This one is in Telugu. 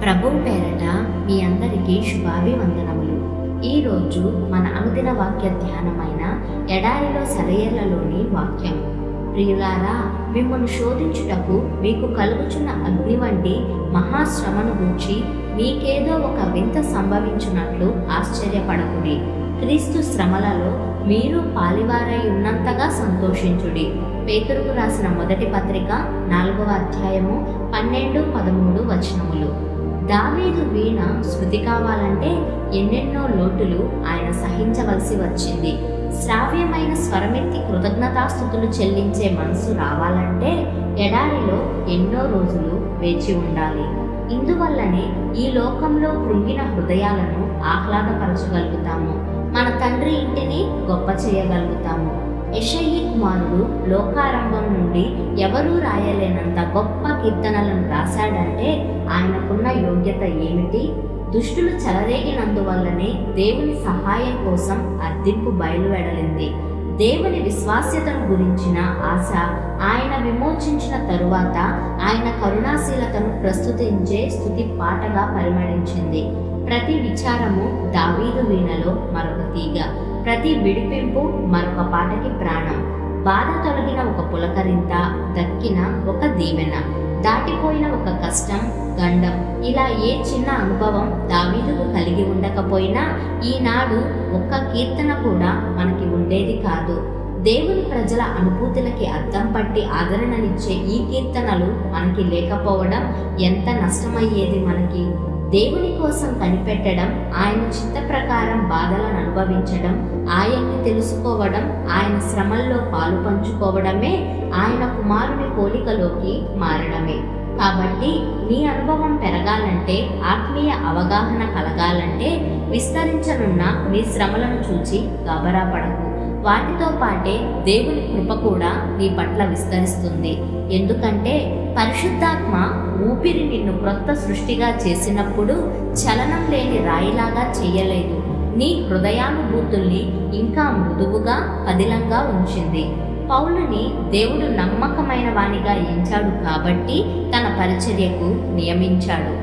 ప్రభువు పేరట మీ అందరికీ శుభాభివందనములు. ఈరోజు మన అనుదిన వాక్య ధ్యానమైన ఎడారిలో సెలయేళ్లలోని వాక్యం. ప్రియులారా, మిమ్మల్ని శోధించుటకు మీకు కలుగుచున్న అగ్ని వంటి మహాశ్రమను గూర్చి మీకేదో ఒక వింత సంభవించున్నట్లు ఆశ్చర్యపడకుడి. క్రీస్తు శ్రమలలో మీరు పాలివారై ఉన్నంతగా సంతోషించుడి. పేతురుకు రాసిన మొదటి పత్రిక 4వ అధ్యాయము 12-13 వచనములు. దావీదు వీణ శృతి కావాలంటే ఎన్నెన్నో లోటులు ఆయన సహించవలసి వచ్చింది. శ్రావ్యమైన స్వరమెత్తి కృతజ్ఞతాస్తుతులు చెల్లించే మనసు రావాలంటే ఎడారిలో ఎన్నో రోజులు వేచి ఉండాలి. ఇందువల్లనే ఈ లోకంలో కృంగిన హృదయాలను ఆహ్లాదపరచగలుగుతాము. మన తండ్రి ఇంటిని గొప్ప చేయగలుగుతాము. యెషయి కుమారుడు లోకారంభం నుండి ఎవరూ రాయలేనంత గొప్ప కీర్తనలను రాశాడంటే ఆయనకున్న యోగ్యత ఏమిటి? దుష్టులు చెలరేగినందువల్లనే దేవుని సహాయం కోసం అర్థింపు బయలువెడలింది. దేవుని విశ్వాస్యతను గురించిన ఆశ ఆయన విమోచించిన తరువాత ఆయన కరుణాశీలతను ప్రస్తుతించే స్తుతి పాటగా పరిమళించింది. ప్రతి విచారము దావీదు వీణలో మరొక తీగ, ప్రతి విడిపింపు మరొక పాటకి ప్రాణం. బాధ తొలగిన ఒక పులకరింత, దక్కిన ఒక దీవెన, దాటిపోయిన ఒక కష్టం, గండం, ఇలా ఏ చిన్న అనుభవం దావీదుకు కలిగి ఉండకపోయినా ఈనాడు ఒక్క కీర్తన కూడా మనకి ఉండేది కాదు. దేవుని ప్రజల అనుభూతులకి అద్దం పట్టి ఆదరణనిచ్చే ఈ కీర్తనలు మనకి లేకపోవడం ఎంత నష్టమయ్యేది మనకి. దేవుని కోసం కనిపెట్టడం, ఆయన చిత్త ప్రకారం బాధలను అనుభవించడం, ఆయన్ని తెలుసుకోవడం, ఆయన శ్రమల్లో పాలు పంచుకోవడమే ఆయన కుమారుని పోలికలోకి మారడమే. కాబట్టి నీ అనుభవం పెరగాలంటే, ఆత్మీయ అవగాహన కలగాలంటే విస్తరించనున్న నీ శ్రమలను చూచి గాబరాపడకు. వాటితో పాటే దేవుని కృప కూడా నీ పట్ల విస్తరిస్తుంది. ఎందుకంటే పరిశుద్ధాత్మ ఊపిరి నిన్ను క్రొత్త సృష్టిగా చేసినప్పుడు చలనం లేని రాయిలాగా చేయలేదు. నీ హృదయానుభూతుల్ని ఇంకా మృదువుగా, పదిలంగా ఉంచింది. పౌలుని దేవుడు నమ్మకమైన వానిగా ఎంచాడు కాబట్టి తన పరిచర్యకు నియమించాడు.